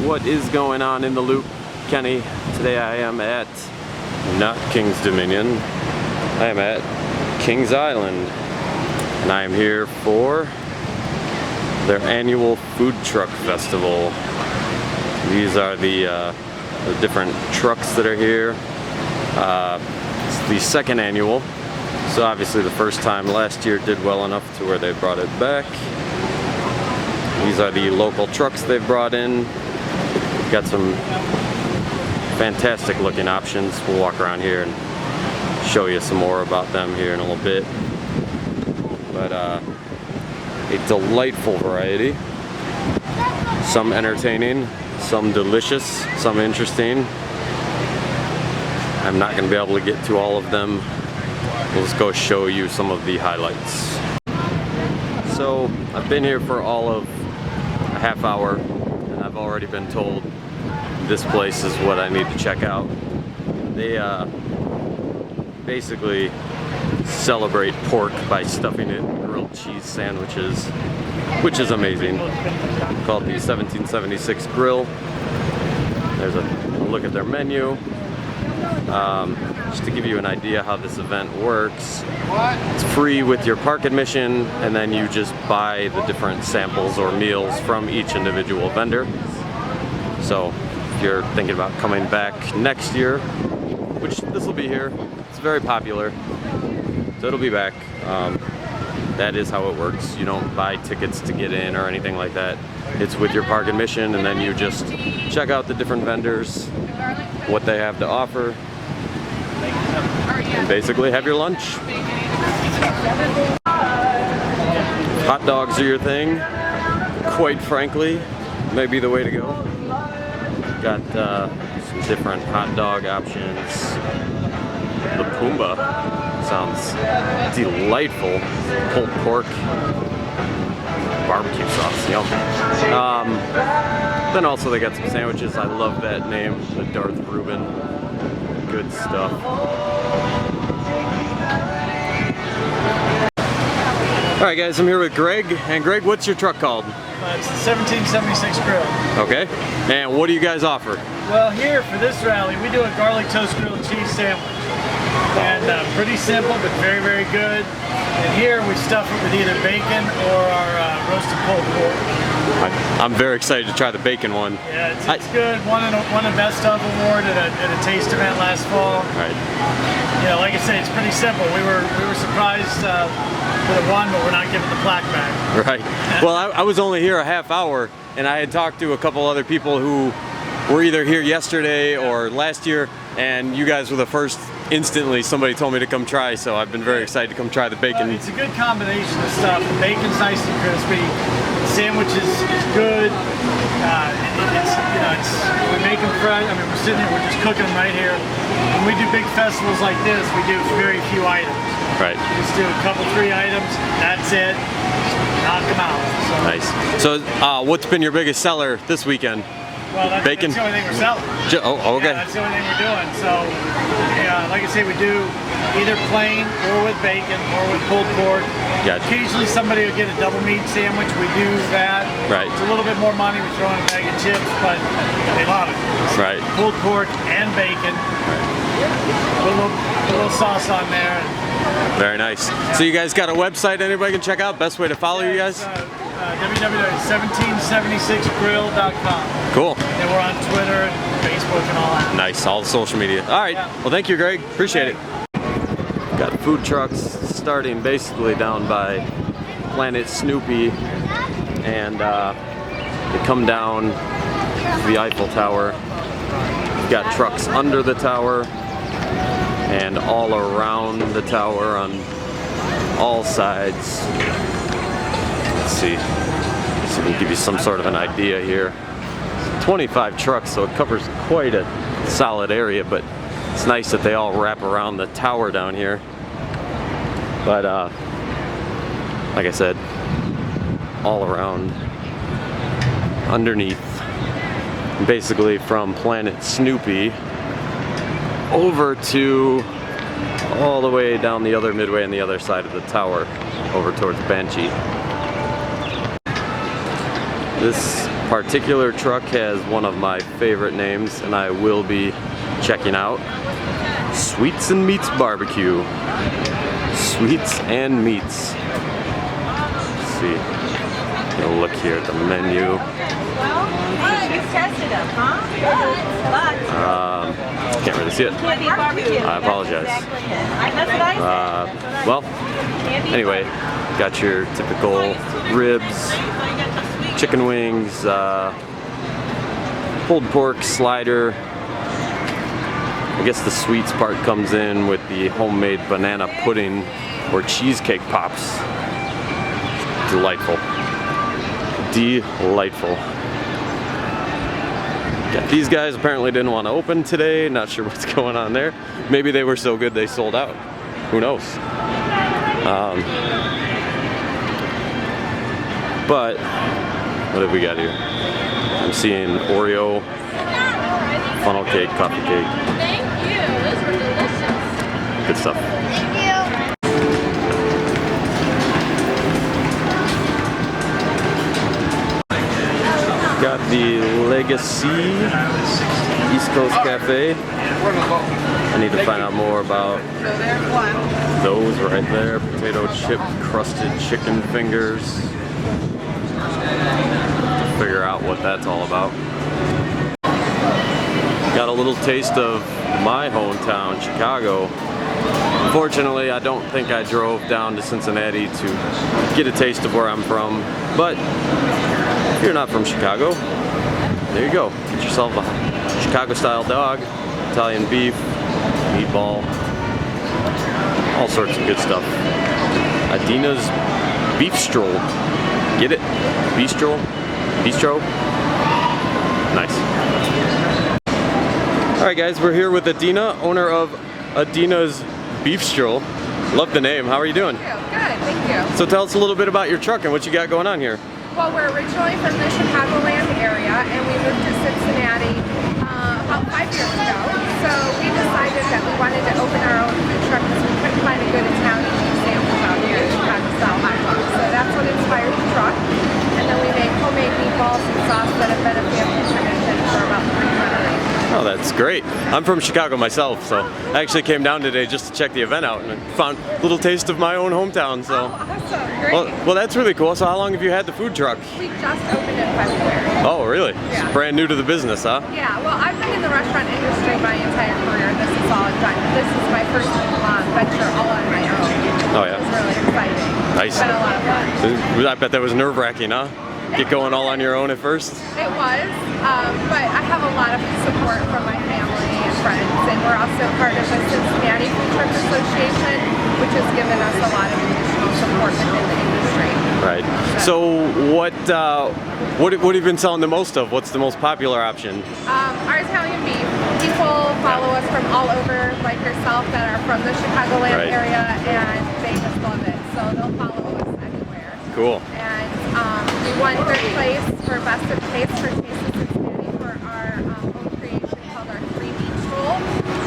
What is going on in the loop? Kenny. Today I am at not King's Dominion. I am at Kings Island, and I am here for their annual food truck festival. These are the different trucks that are here. It's the second annual, so obviously the first time last year did well enough to where they brought it back. These are the local trucks they've brought in. Got some fantastic looking options. We'll walk around here and show you some more about them here in a little bit. But a delightful variety. Some entertaining, some delicious, some interesting. I'm not going to be able to get to all of them. We'll just go show you some of the highlights. So I've been here for all of a half hour, and I've already been told this place is what I need to check out. They basically celebrate pork by stuffing it in grilled cheese sandwiches, which is amazing. Called the 1776 Grill. There's a look at their menu. Just to give you an idea how this event works, it's free with your park admission, and then you just buy the different samples or meals from each individual vendor. So if you're thinking about coming back next year, which this will be here, it's very popular, so it'll be back. That is how it works. You don't buy tickets to get in or anything like that. It's with your park admission, and then you just check out the different vendors, what they have to offer, and basically have your lunch. Hot dogs are your thing, quite frankly, may be the way to go. Got some different hot dog options. The Pumbaa sounds delightful. Pulled pork, barbecue sauce, yum. Then also they got some sandwiches. I love that name, the Darth Reuben. Good stuff. Alright guys, I'm here with Greg. And Greg, what's your truck called? It's the 1776 Grill. Okay. And what do you guys offer? Well, here for this rally, we do a garlic toast grilled cheese sandwich. And pretty simple, but very, very good. And here we stuff it with either bacon or our roasted pulled pork. I'm very excited to try the bacon one. Yeah, it's good. Won a Best Of award at a taste event last fall. Right. Yeah, like I say, it's pretty simple. We were surprised that it won, but we're not giving the plaque back. Right. Well, I was only here a half hour, and I had talked to a couple other people who were either here yesterday or last year, and you guys were the first. Instantly, somebody told me to come try, so I've been very excited to come try the bacon. It's a good combination of stuff. The bacon's nice and crispy. The sandwich is good. We make them fresh. I mean, we're sitting here, we're just cooking them right here. When we do big festivals like this, we do very few items. Right. We just do a couple, 3 items. That's it. Just knock them out. So. Nice. So, what's been your biggest seller this weekend? Well, that's the only thing we're selling. Okay. Yeah, that's the only thing we're doing. So, like I say, we do either plain or with bacon or with pulled pork. Gotcha. Occasionally somebody will get a double meat sandwich. We do that. Right. It's a little bit more money. We throw in a bag of chips, but they love it. Right. Pulled pork and bacon. Right. Put a little sauce on there. Very nice. So you guys got a website anybody can check out? Best way to follow you guys? www.1776grill.com. Cool. And we're on Twitter and Facebook and all that. Nice, all the social media. All right. Yeah. Well, thank you, Greg. Appreciate it. Got food trucks starting basically down by Planet Snoopy, and they come down to the Eiffel Tower. You've got trucks under the tower and all around the tower on all sides. Let's see. So we can give you some sort of an idea here. 25 trucks, so it covers quite a solid area, but it's nice that they all wrap around the tower down here. But like I said, all around, underneath, basically from Planet Snoopy over to all the way down the other midway on the other side of the tower over towards Banshee. This particular truck has one of my favorite names, and I will be checking out. Sweets and Meats Barbecue. Sweets and Meats. Let's see. Get a look here at the menu. You've tested them, huh? Can't really see it. I apologize. That's what I said. Well, anyway, got your typical ribs, chicken wings, pulled pork slider. I guess the sweets part comes in with the homemade banana pudding or cheesecake pops. Delightful. Delightful. Got these guys apparently didn't want to open today. Not sure what's going on there. Maybe they were so good they sold out. Who knows? But what have we got here? I'm seeing Oreo, funnel cake, coffee cake. Thank you. Those were delicious. Good stuff. Thank you. Got the Legacy East Coast Cafe. I need to find out more about those right there. Potato chip crusted chicken fingers. Figure out what that's all about. Got a little taste of my hometown, Chicago. Unfortunately, I don't think I drove down to Cincinnati to get a taste of where I'm from, but if you're not from Chicago, there you go. Get yourself a Chicago-style dog, Italian beef, meatball, all sorts of good stuff. Adena's beef stroll. Get it? Bistro? Bistro? Nice. Alright guys, we're here with Adena, owner of Adena's Beef Stroll. Love the name. How are you doing? Good, thank you. So tell us a little bit about your truck and what you got going on here. Well, we're originally from the Chicagoland area, and we moved to Cincinnati about 5 years ago. So we decided that we wanted to open our own food truck because we couldn't find a good Italian cheese sandwich out here, Chicago-style hot dogs. So that's what inspired the truck. And then we make homemade meatballs and sauce that have been a family tradition for about 3 generations. Oh, that's great. I'm from Chicago myself, so I actually came down today just to check the event out and found a little taste of my own hometown. So. Oh, awesome. Great. Well, that's really cool. So how long have you had the food truck? We just opened in February. Oh, really? Yeah. Brand new to the business, huh? Yeah, well, I've been in the restaurant industry my entire career. This is all I've done. This is my first venture all on my own. Oh, yeah. It's really exciting. Nice. It's been a lot of fun. I bet that was nerve-wracking, huh? Get going all on your own at first? It was, but I have a lot of support from my family and friends, and we're also part of the Cincinnati Food Truck Association, which has given us a lot of additional support within the industry. Right. So what have you been selling the most of? What's the most popular option? Our Italian beef. People follow us from all over, like yourself, that are from the Chicagoland area, and they just love it. So they'll follow us anywhere. Cool. And we won 3rd place for Best of Taste for Taste of Cincinnati for our own creation called our 3-meat stroll,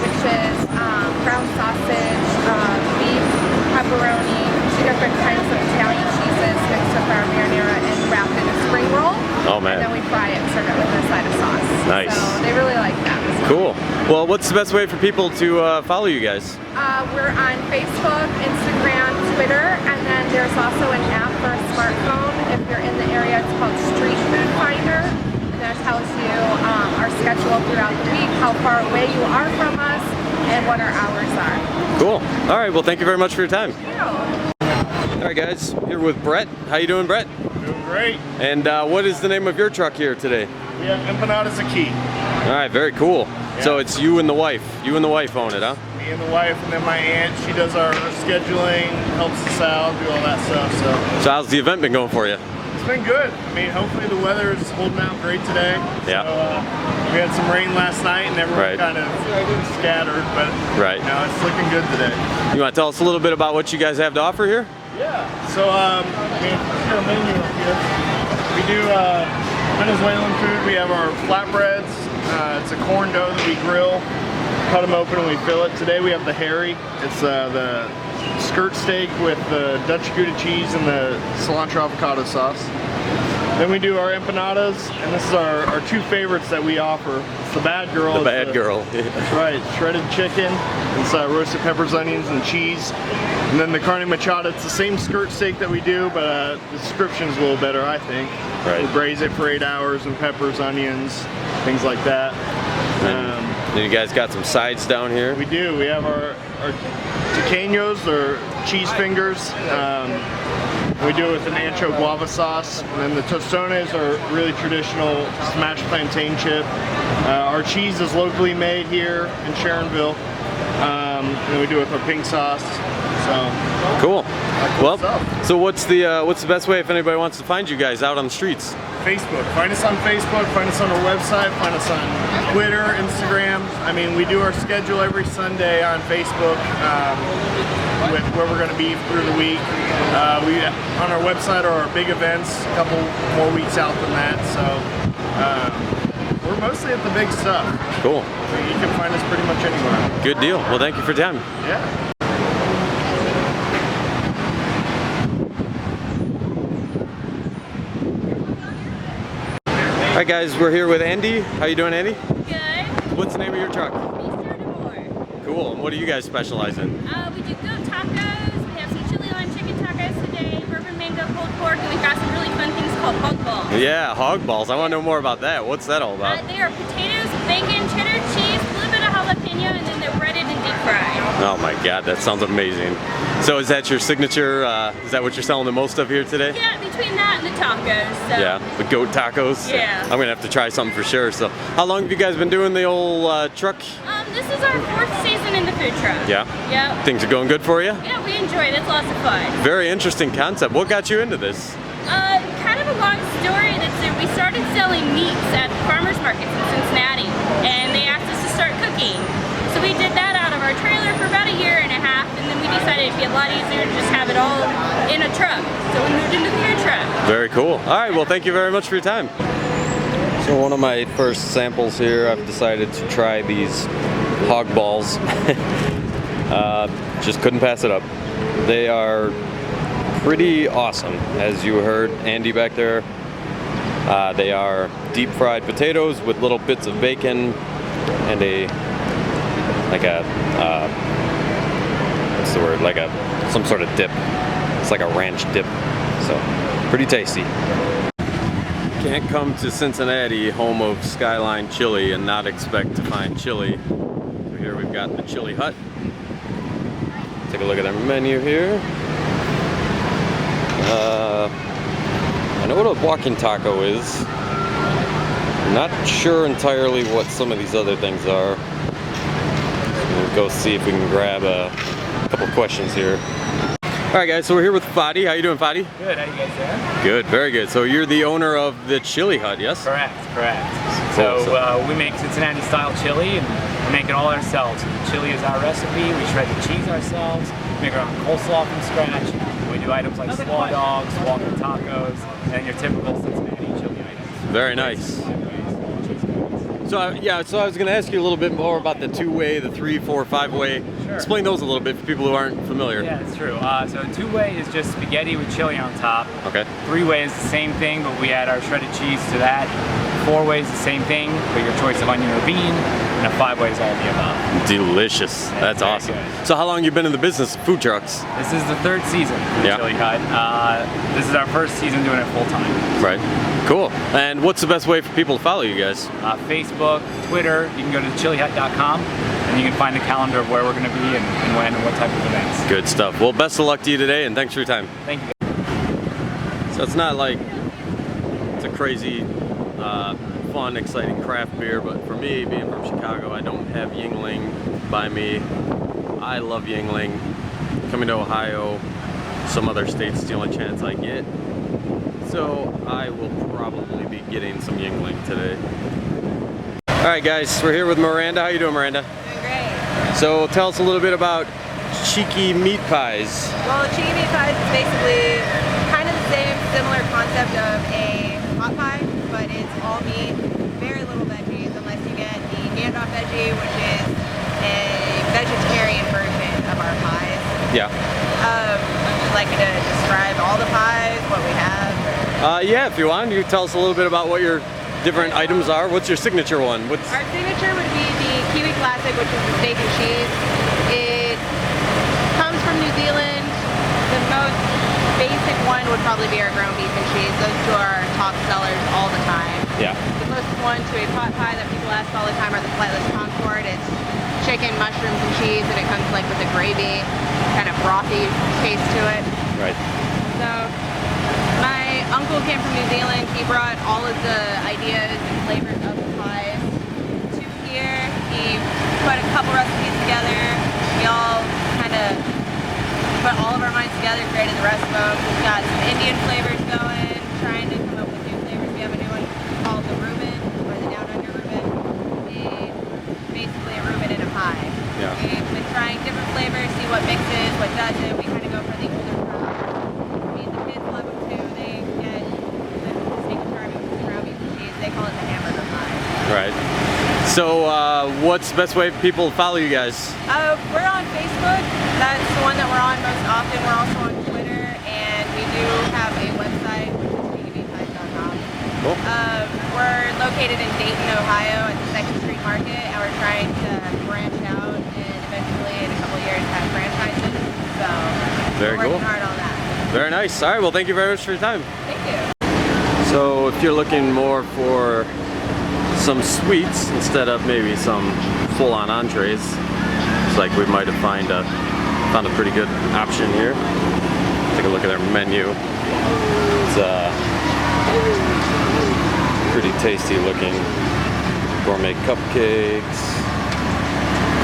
which is ground sausage, beef, pepperoni, 2 different kinds of Italian cheeses mixed with our marinara and wrapped in a spring roll. Oh man. And then we fry it and serve it with a side of sauce. Nice. So they really like that. Cool. Well, what's the best way for people to follow you guys? We're on Facebook, Instagram, Twitter, and then there's also an app for a smartphone. If you're in the area, it's called Street Food Finder, and that tells you our schedule throughout the week, how far away you are from us, and what our hours are. Cool. All right. Well, thank you very much for your time. Thank you. All right, guys. Here with Brett. How you doing, Brett? Doing great. And what is the name of your truck here today? We have empanadas a key. All right. Very cool. Yeah. So it's you and the wife. You and the wife own it, huh? Me and the wife, and then my aunt. She does our scheduling, helps us out, do all that stuff. So how's the event been going for you? It's been good. I mean, hopefully the weather is holding out great today. Yeah. So, we had some rain last night, and everyone kind of scattered, but now it's looking good today. You want to tell us a little bit about what you guys have to offer here? Yeah. So, I mean, here's our menu up here. We do Venezuelan food. We have our flatbreads. It's a corn dough that we grill, cut them open, and we fill it. Today we have the Harry. It's the skirt steak with the Dutch Gouda cheese and the cilantro avocado sauce. Then we do our empanadas, and this is our two favorites that we offer. It's the Bad Girl. The Bad Girl. That's right, shredded chicken, it's roasted peppers, onions, and cheese. And then the carne machada, it's the same skirt steak that we do, but the description's a little better, I think. Right. We braise it for 8 hours, and peppers, onions, things like that. Then you guys got some sides down here. We do. We have our tequeños, or cheese fingers. We do it with an ancho guava sauce. And then the tostones are really traditional smashed plantain chip. Our cheese is locally made here in Sharonville. And then we do it with our pink sauce. So cool. Well, stuff. so what's the best way if anybody wants to find you guys out on the streets? Facebook. Find us on Facebook, find us on our website, find us on Twitter, Instagram. I mean, we do our schedule every Sunday on Facebook with where we're going to be through the week. We on our website are our big events, a couple more weeks out than that. So we're mostly at the big stuff. Cool. You can find us pretty much anywhere. Good deal. Well, thank you for your time. Yeah. All right, guys, we're here with Andy. How you doing, Andy? Good. What's the name of your truck? Easter to more. Cool. And what do you guys specialize in? We do goat tacos. We have some chili lime chicken tacos today, bourbon mango pulled pork, and we've got some really fun things called hog balls. Yeah, hog balls. I want to know more about that. What's that all about? They are potatoes, bacon, cheddar cheese, a little bit of jalapeno, and then they're breaded and deep fried. Oh my God, that sounds amazing. So is that your signature? Is that what you're selling the most of here today? Yeah, between that and the tacos. So. Yeah, the goat tacos. Yeah. I'm gonna have to try something for sure. So, how long have you guys been doing the old truck? This is our 4th season in the food truck. Yeah. Yep. Things are going good for you? Yeah, we enjoy it. It's lots of fun. Very interesting concept. What got you into this? Kind of a long story. We started selling meats at farmers markets in Cincinnati, and they asked us to start cooking. So we did that out of our trailer for about 1.5 years, and then we decided it'd be a lot easier to just have it all in a truck. So we moved into the food truck. Very cool. All right, well, thank you very much for your time. So one of my first samples here, I've decided to try these hog balls. Just couldn't pass it up. They are pretty awesome, as you heard Andy back there. They are deep fried potatoes with little bits of bacon and what's the word? Some sort of dip. It's like a ranch dip. So pretty tasty. Can't come to Cincinnati, home of Skyline Chili, and not expect to find chili. So here we've got the Chili Hut. Take a look at our menu here. I know what a walking taco is. I'm not sure entirely what some of these other things are. We'll go see if we can grab a couple questions here. All right, guys, so we're here with Fadi. How you doing, Fadi? Good, how you guys doing? Good, very good. So you're the owner of the Chili Hut, yes? Correct. Cool. So we make Cincinnati style chili, and we make it all ourselves. The chili is our recipe. We shred the cheese ourselves. We make our own coleslaw from scratch. We do items like slaw dogs, walker tacos, and your typical Cincinnati chili items. Very nice. So I was going to ask you a little bit more about the 2-way, the 3, 4, 5-way. Sure. Explain those a little bit for people who aren't familiar. Yeah, it's true. So 2-way is just spaghetti with chili on top. Okay. 3-way is the same thing, but we add our shredded cheese to that. 4-way is the same thing, but your choice of onion or bean. And a 5-way is all of the above. Delicious. That's very awesome. good. So how long you been in the business of food trucks? This is the 3rd season for the Yeah. Chili Hut. This is our 1st season doing it full time. Right. Cool. And what's the best way for people to follow you guys? Facebook, Twitter, you can go to thechilihut.com and you can find the calendar of where we're going to be and when and what type of events. Good stuff. Well, best of luck to you today, and thanks for your time. Thank you. So it's not like it's a crazy, fun, exciting craft beer, but for me, being from Chicago, I don't have Yingling by me. I love Yingling. Coming to Ohio, some other states, the only chance I get. So I will probably be getting some Yingling today. All right, guys, we're here with Miranda. How you doing, Miranda? Doing great. So tell us a little bit about cheeky meat pies. Well, cheeky meat pies is basically kind of the same, similar concept of a hot pie, but it's all meat, very little veggies, unless you get the Gandalf veggie, which is a vegetarian version of our pies. Yeah. Would you like me to describe all the pies, what we have? Yeah, if you want, you tell us a little bit about what your different items are. What's your signature one? Our signature would be the Kiwi Classic, which is the steak and cheese. It comes from New Zealand. The most basic one would probably be our ground beef and cheese. Those two are our top sellers all the time. Yeah. The closest one to a pot pie that people ask all the time are the Flightless Concord. It's chicken, mushrooms, and cheese, and it comes like with a gravy, kind of brothy taste to it. Right. So my uncle came from New Zealand. He brought all of the ideas and flavors of the pies to here. He put a couple recipes together. We all kind of put all of our minds together, created the rest of them. We've got some Indian flavors going, trying to come up with new flavors. We have a new one called the Reuben, or the Down Under Reuben. It's basically a Reuben in a pie. Yeah. We've been trying different flavors, see what mixes, what doesn't. We kind of go for the older crowd. I mean, the kids love them too. They get the steak and ground beef and cheese. They call it the hamburger pie. Right. So, what's the best way for people to follow you guys? We're on Facebook. That's the one that we're on most often. We're also on Twitter, and we do have a website, which is kiwipies.com. Cool. We're located in Dayton, Ohio, at the 2nd Street Market, and we're trying to branch out and eventually, in a couple of years, have franchises. So, Very we're working cool. hard on that. Very nice. All right. Well, thank you very much for your time. Thank you. So, if you're looking more for some sweets instead of maybe some full-on entrees, it's like we might have found a pretty good option here. Take a look at our menu. It's pretty tasty looking. Gourmet cupcakes,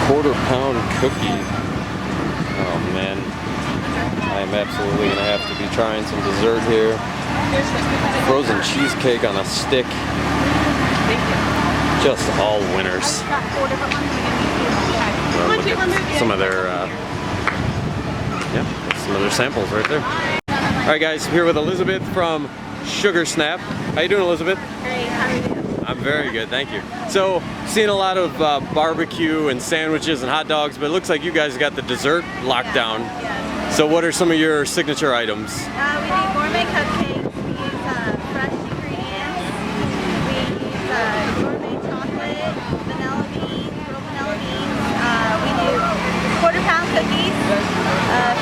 quarter-pound cookie. Oh man, I am absolutely gonna have to be trying some dessert here. Frozen cheesecake on a stick. Just all winners. Look at some of their samples right there. All right, guys, I'm here with Elizabeth from Sugar Snap. How you doing, Elizabeth? Great, how are you? I'm very good, thank you. So, seeing a lot of barbecue and sandwiches and hot dogs, but it looks like you guys got the dessert locked down. Yes. So, what are some of your signature items? We do gourmet cupcakes. We use fresh ingredients. We use gourmet chocolate, vanilla beans, real vanilla beans. We do quarter-pound cookies.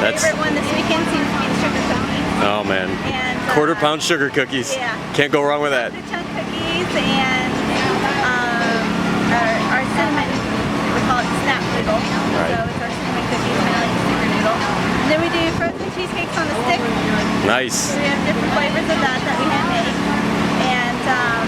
Favorite one this weekend seems to be the sugar cookies. Oh man, And quarter-pound sugar cookies. Yeah. Can't go wrong with that. The chunk cookies and our cinnamon, we call it snap noodle. Right. So it's our cinnamon cookies, kind of like a sticker noodle. And then we do frozen cheesecakes on the stick. Nice. So we have different flavors of that we hand make. And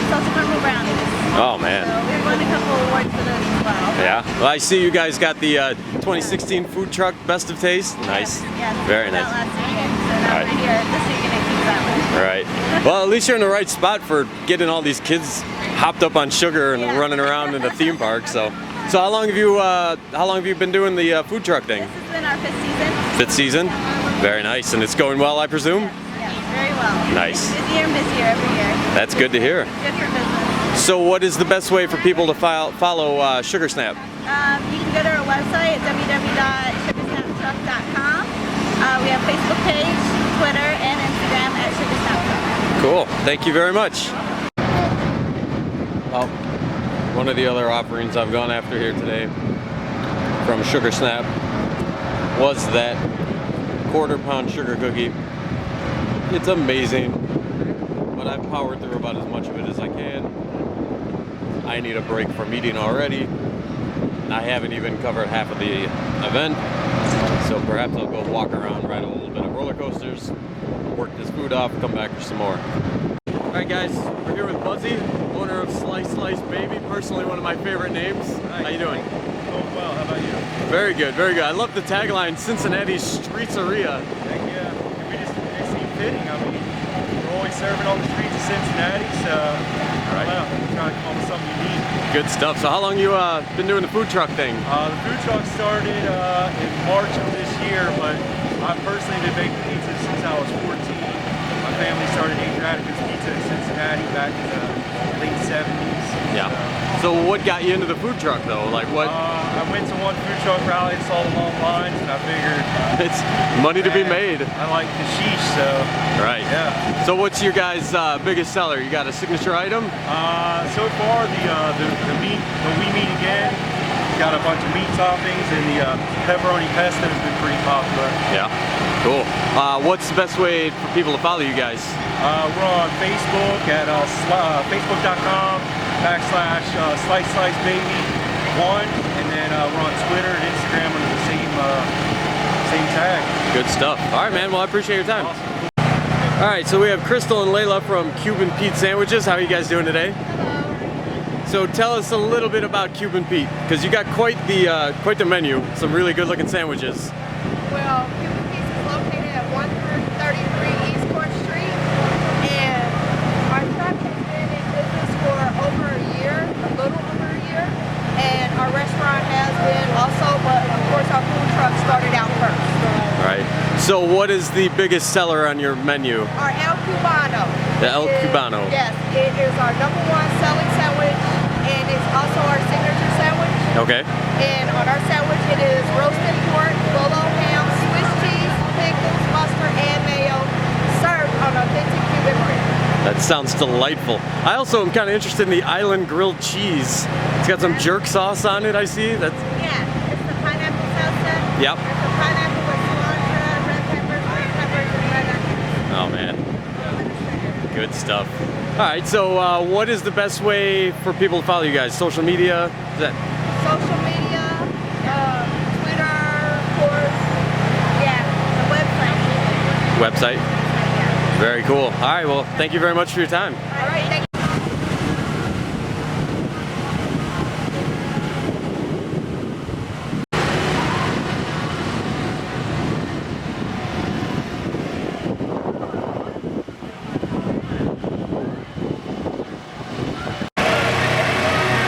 salted caramel brownies. Oh man. So we've won a couple awards for those as well. Yeah. Well, I see you guys got the 2016 food truck Best of Taste. Nice. Yes, Very that nice. last weekend. So now Right. we're here this weekend at keep that one. Right. Well, at least you're in the right spot for getting all these kids hopped up on sugar and Yeah. running around in the theme park. So how long have you been doing the food truck thing? This has been our 5th season. 5th season. Very nice, and it's going well, I presume. Yes, very well. Nice. It's busier and busier every year. That's good to hear. Good for business. So, what is the best way for people to follow Sugar Snap? You can go to our website at www.sugarsnaptruck.com. We have Facebook page, Twitter, and Instagram at sugarsnaptruck. Cool. Thank you very much. Well, one of the other offerings I've gone after here today from Sugar Snap was that quarter-pound sugar cookie. It's amazing, but I've powered through about as much of it as I can. I need a break from eating already. And I haven't even covered half of the event, so perhaps I'll go walk around, ride a little bit of roller coasters, work this food off, come back for some more. All right, guys, we're here with Buzzy, owner of Slice Baby, personally one of my favorite names. How you doing? Doing well, how about you? Very good, very good. I love the tagline, Cincinnati's Streetseria. Heck yeah. It seemed fitting. I mean, we're always serving on the streets of Cincinnati, so Right. well, we're trying to come up with something unique. Good stuff. So how long you been doing the food truck thing? The food truck started in March of this year, but I've personally been baking pizza since I was 14. My family started Adena Pizza in Cincinnati back in the late 70s. Yeah. So what got you into the food truck though? Like what? I went to one food truck rally and saw the long lines, and I figured It's money to be made. I like the sheesh, so Right. yeah. So what's your guys' biggest seller? You got a signature item? So far the meat, the We Meat Again, got a bunch of meat toppings, and the pepperoni pesto has been pretty popular. Yeah. Cool. What's the best way for people to follow you guys? We're on Facebook at facebook.com/slice-baby1, and then we're on Twitter and Instagram under the same tag. Good stuff. All right, man. Well, I appreciate your time. Awesome. All right, so we have Crystal and Layla from Cuban Pete Sandwiches. How are you guys doing today? So tell us a little bit about Cuban Pete, because you got quite the menu. Some really good-looking sandwiches. Well, Cuban Pete's is located at 133 East Court Street, and our truck has been in business for over a year, a little over a year, and our restaurant has been also, but of course our food truck started out first. Right. So what is the biggest seller on your menu? Our El Cubano. The El is- Cubano. Yes, it is our #1 selling sandwich, and it's also our signature sandwich. Okay. And on our sandwich, it is roasted pork, bolo ham, Swiss cheese, pickles, mustard, and mayo, served on authentic Cuban bread. That sounds delightful. I also am kind of interested in the island grilled cheese. It's got some jerk sauce on it, I see. That's Yeah, it's the pineapple salsa. Yep. It's the pineapple with cilantro, red peppers, green peppers, and red onions. Oh man, good stuff. All right, so what is the best way for people to follow you guys? Social media? Is that Social media, Twitter, of course. Yeah, the website. website? Very cool. All right, well, thank you very much for your time. All right, thank you.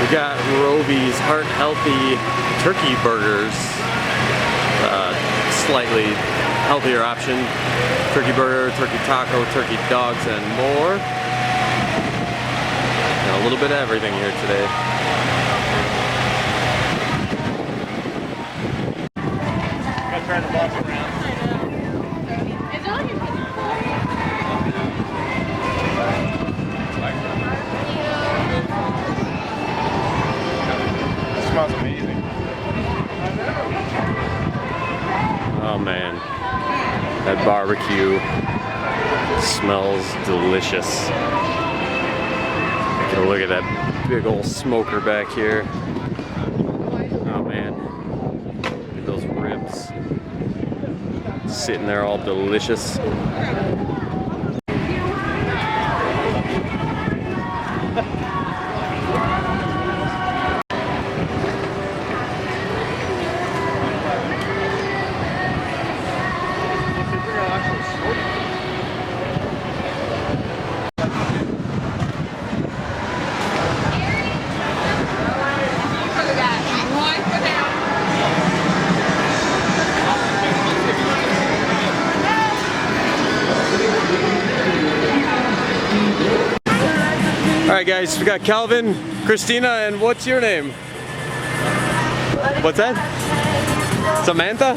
We got Roby's Heart Healthy Turkey Burgers. Slightly healthier option. Turkey burger, turkey taco, turkey dogs, and more. And a little bit of everything here today. Gotta try the box around. It smells amazing. Oh man, that barbecue smells delicious. Take a look at that big old smoker back here. Oh man, look at those ribs sitting there all delicious. All right, guys, we got Calvin, Christina, and what's your name? What's that? Samantha?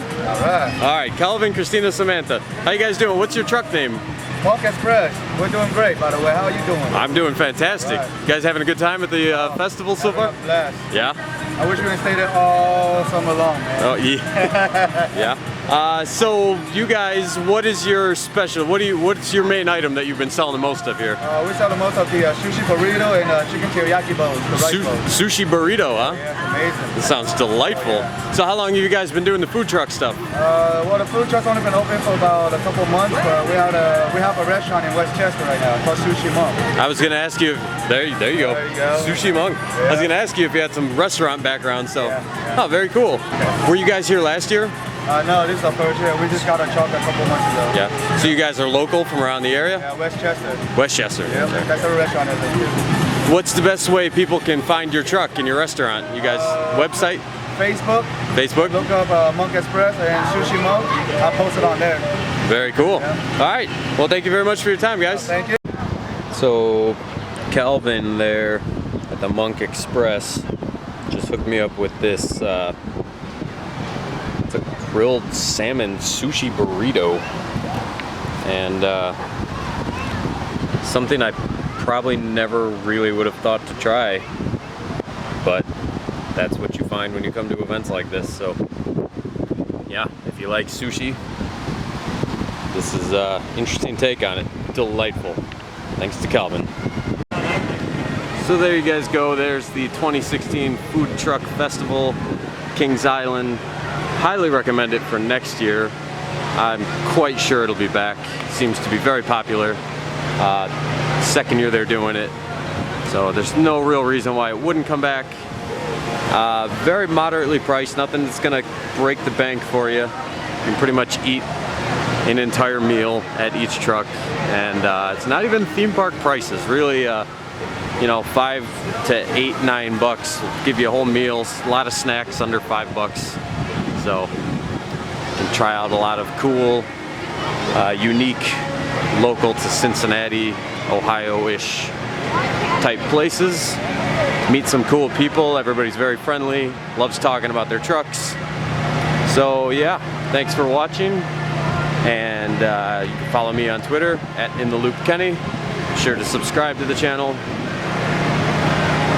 All right, Calvin, Christina, Samantha. How you guys doing? What's your truck name? Monk Express. We're doing great, by the way. How are you doing? I'm doing fantastic. Right. You guys having a good time at the festival so far? Having a blast. Yeah? I wish we could stay there all summer long, man. Oh, yeah. Yeah. So you guys, what is your special? What's your main item that you've been selling the most of here? We sell the most of the sushi burrito and chicken teriyaki bowls, the rice bowls. Sushi burrito, huh? Yeah, it's amazing. That sounds delightful. So how long have you guys been doing the food truck stuff? Well, the food truck's only been open for about a couple months, but we have a restaurant in Westchester right now called Sushi Monk. I was gonna ask you. There you go. There you go. Sushi Monk. Yeah. I was gonna ask you if you had some restaurant background. So, Yeah. oh, very cool. Were you guys here last year? No, this is our first year. We just got our truck a couple months ago. Yeah. So you guys are local from around the area? Yeah, Westchester. Westchester. Yeah, Okay. that's our restaurant. What's the best way people can find your truck in your restaurant? You guys website? Facebook. Facebook? Look up Monk Express and Sushi Monk. I'll post it on there. Very cool. Yeah. All right. Well, thank you very much for your time, guys. Thank you. So, Calvin there at the Monk Express just hooked me up with this it's a grilled salmon sushi burrito, and something I probably never really would have thought to try, but that's what you find when you come to events like this. So yeah, if you like sushi, this is an interesting take on it. Delightful. Thanks to Calvin. So there you guys go. There's the 2016 Food Truck Festival, Kings Island. Highly recommend it for next year. I'm quite sure it'll be back. Seems to be very popular. Second year they're doing it, so there's no real reason why it wouldn't come back. Very moderately priced, nothing that's gonna break the bank for you. You can pretty much eat an entire meal at each truck, and it's not even theme park prices. Really, you know, $5 to $8, $9 will give you a whole meal. A lot of snacks under $5. So you can try out a lot of cool, unique, local to Cincinnati, Ohio-ish type places. Meet some cool people. Everybody's very friendly, loves talking about their trucks. So yeah, thanks for watching, and you can follow me on Twitter @InTheLoopKenny. Be sure to subscribe to the channel.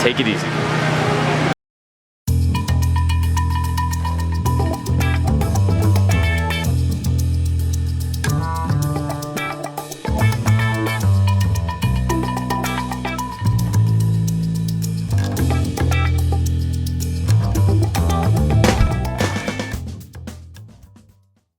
Take it easy.